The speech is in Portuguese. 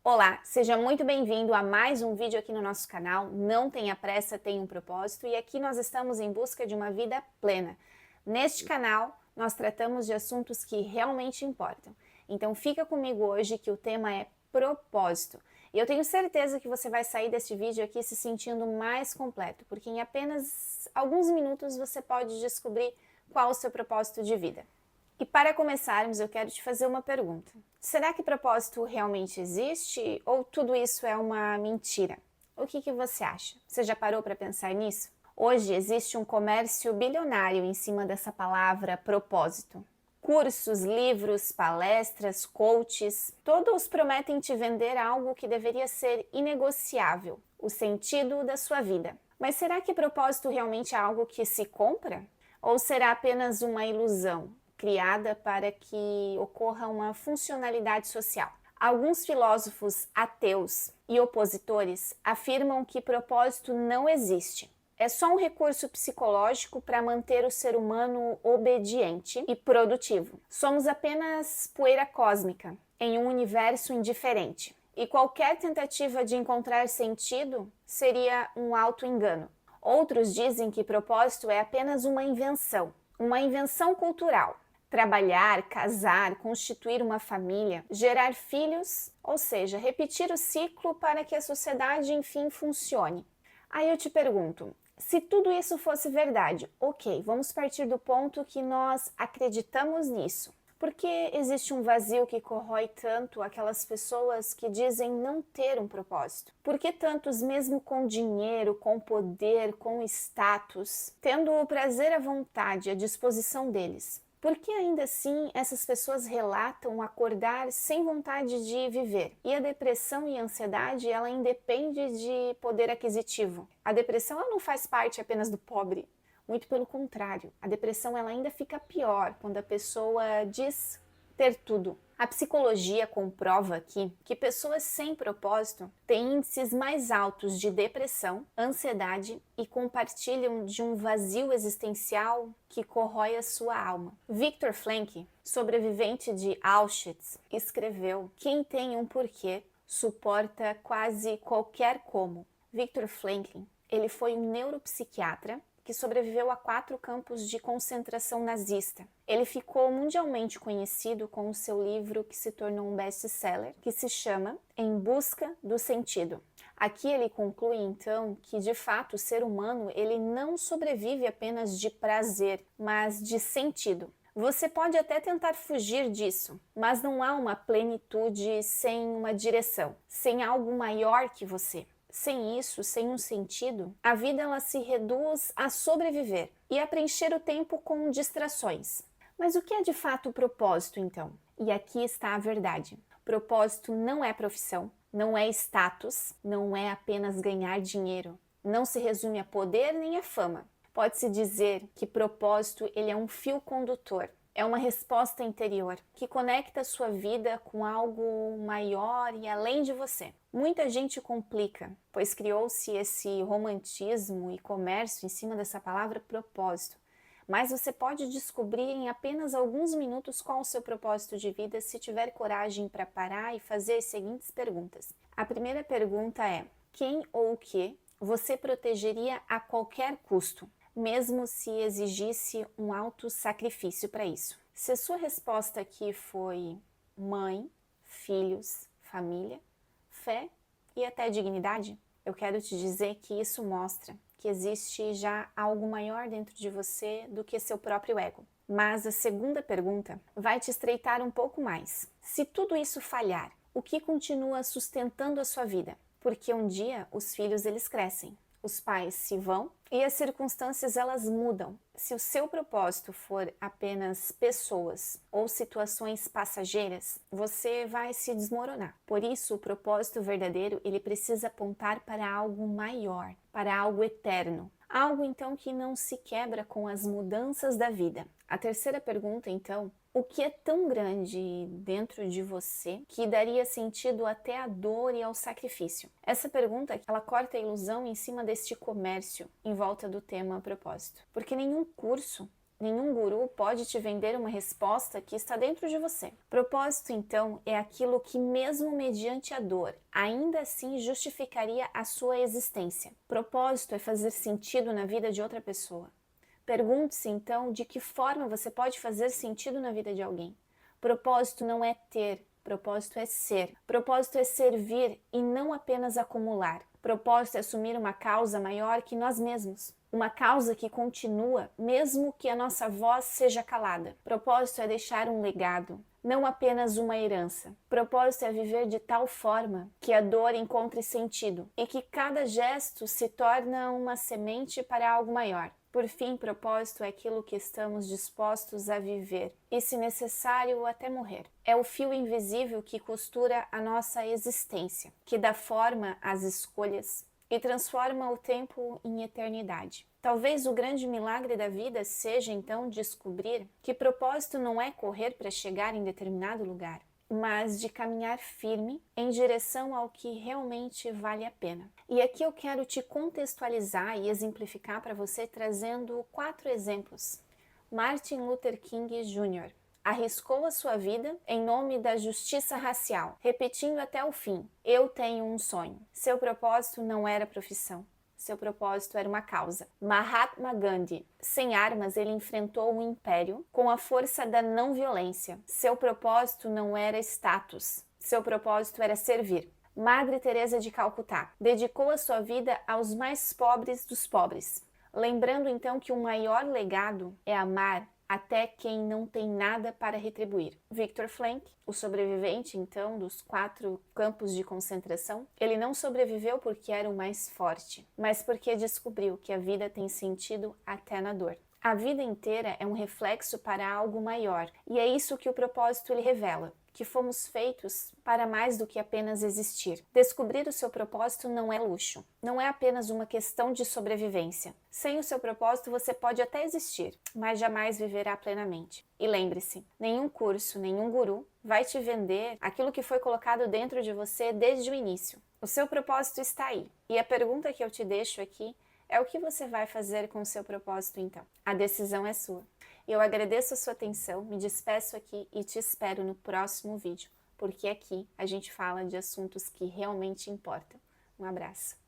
Olá, seja muito bem-vindo a mais um vídeo aqui no nosso canal. Não tenha pressa, tenha um propósito e aqui nós estamos em busca de uma vida plena. Neste canal, nós tratamos de assuntos que realmente importam. Então fica comigo hoje que o tema é propósito. E eu tenho certeza que você vai sair deste vídeo aqui se sentindo mais completo, porque em apenas alguns minutos você pode descobrir qual o seu propósito de vida. E para começarmos, eu quero te fazer uma pergunta. Será que propósito realmente existe ou tudo isso é uma mentira? O que você acha? Você já parou para pensar nisso? Hoje existe um comércio bilionário em cima dessa palavra propósito. Cursos, livros, palestras, coaches, todos prometem te vender algo que deveria ser inegociável, o sentido da sua vida. Mas será que propósito realmente é algo que se compra? Ou será apenas uma ilusão, criada para que ocorra uma funcionalidade social? Alguns filósofos ateus e opositores afirmam que propósito não existe. É só um recurso psicológico para manter o ser humano obediente e produtivo. Somos apenas poeira cósmica em um universo indiferente. E qualquer tentativa de encontrar sentido seria um auto-engano. Outros dizem que propósito é apenas uma invenção cultural. Trabalhar, casar, constituir uma família, gerar filhos, ou seja, repetir o ciclo para que a sociedade enfim funcione. Aí eu te pergunto, se tudo isso fosse verdade, ok, vamos partir do ponto que nós acreditamos nisso. Por que existe um vazio que corrói tanto aquelas pessoas que dizem não ter um propósito? Por que tantos, mesmo com dinheiro, com poder, com status, tendo o prazer à vontade, à disposição deles? Por que ainda assim essas pessoas relatam acordar sem vontade de viver? E a depressão e a ansiedade, ela independe de poder aquisitivo. A depressão ela não faz parte apenas do pobre. Muito pelo contrário, a depressão ela ainda fica pior quando a pessoa diz ter tudo. A psicologia comprova aqui que pessoas sem propósito têm índices mais altos de depressão, ansiedade e compartilham de um vazio existencial que corrói a sua alma. Viktor Frankl, sobrevivente de Auschwitz, escreveu: "Quem tem um porquê suporta quase qualquer como." Viktor Frankl, ele foi um neuropsiquiatra que sobreviveu a 4 campos de concentração nazista. Ele ficou mundialmente conhecido com o seu livro que se tornou um best-seller, que se chama Em Busca do Sentido. Aqui ele conclui então que de fato o ser humano ele não sobrevive apenas de prazer, mas de sentido. Você pode até tentar fugir disso, mas não há uma plenitude sem uma direção, sem algo maior que você. Sem isso, sem um sentido, a vida ela se reduz a sobreviver e a preencher o tempo com distrações. Mas o que é de fato o propósito, então? E aqui está a verdade. Propósito não é profissão, não é status, não é apenas ganhar dinheiro. Não se resume a poder nem a fama. Pode-se dizer que propósito ele é um fio condutor. É uma resposta interior que conecta a sua vida com algo maior e além de você. Muita gente complica, pois criou-se esse romantismo e comércio em cima dessa palavra propósito. Mas você pode descobrir em apenas alguns minutos qual o seu propósito de vida se tiver coragem para parar e fazer as seguintes perguntas. A primeira pergunta é: quem ou o que você protegeria a qualquer custo, mesmo se exigisse um alto sacrifício para isso? Se a sua resposta aqui foi mãe, filhos, família, fé e até dignidade, eu quero te dizer que isso mostra que existe já algo maior dentro de você do que seu próprio ego. Mas a segunda pergunta vai te estreitar um pouco mais. Se tudo isso falhar, o que continua sustentando a sua vida? Porque um dia os filhos eles crescem, os pais se vão e as circunstâncias elas mudam. Se o seu propósito for apenas pessoas ou situações passageiras, você vai se desmoronar. Por isso, o propósito verdadeiro, ele precisa apontar para algo maior, para algo eterno. Algo então que não se quebra com as mudanças da vida. A terceira pergunta, então, o que é tão grande dentro de você que daria sentido até à dor e ao sacrifício? Essa pergunta, ela corta a ilusão em cima deste comércio em volta do tema propósito. Porque nenhum curso, Nenhum guru pode te vender uma resposta que está dentro de você. Propósito, então, é aquilo que, mesmo mediante a dor, ainda assim justificaria a sua existência. Propósito é fazer sentido na vida de outra pessoa. Pergunte-se, então, de que forma você pode fazer sentido na vida de alguém. Propósito não é ter, propósito é ser. Propósito é servir e não apenas acumular. Propósito é assumir uma causa maior que nós mesmos. Uma causa que continua, mesmo que a nossa voz seja calada. Propósito é deixar um legado, não apenas uma herança. Propósito é viver de tal forma que a dor encontre sentido e que cada gesto se torne uma semente para algo maior. Por fim, propósito é aquilo que estamos dispostos a viver e, se necessário, até morrer. É o fio invisível que costura a nossa existência, que dá forma às escolhas e transforma o tempo em eternidade. Talvez o grande milagre da vida seja, então, descobrir que propósito não é correr para chegar em determinado lugar, mas de caminhar firme em direção ao que realmente vale a pena. E aqui eu quero te contextualizar e exemplificar para você trazendo 4 exemplos. Martin Luther King Jr. arriscou a sua vida em nome da justiça racial, repetindo até o fim: "Eu tenho um sonho". Seu propósito não era profissão. Seu propósito era uma causa. Mahatma Gandhi. Sem armas, ele enfrentou o império com a força da não violência. Seu propósito não era status. Seu propósito era servir. Madre Teresa de Calcutá. Dedicou a sua vida aos mais pobres dos pobres. Lembrando então que o maior legado é amar até quem não tem nada para retribuir. Viktor Frankl, o sobrevivente, então, dos 4 campos de concentração, ele não sobreviveu porque era o mais forte, mas porque descobriu que a vida tem sentido até na dor. A vida inteira é um reflexo para algo maior, e é isso que o propósito lhe revela, que fomos feitos para mais do que apenas existir. Descobrir o seu propósito não é luxo, não é apenas uma questão de sobrevivência. Sem o seu propósito você pode até existir, mas jamais viverá plenamente. E lembre-se, nenhum curso, nenhum guru vai te vender aquilo que foi colocado dentro de você desde o início. O seu propósito está aí. E a pergunta que eu te deixo aqui é: o que você vai fazer com o seu propósito então? A decisão é sua. Eu agradeço a sua atenção, me despeço aqui e te espero no próximo vídeo, porque aqui a gente fala de assuntos que realmente importam. Um abraço.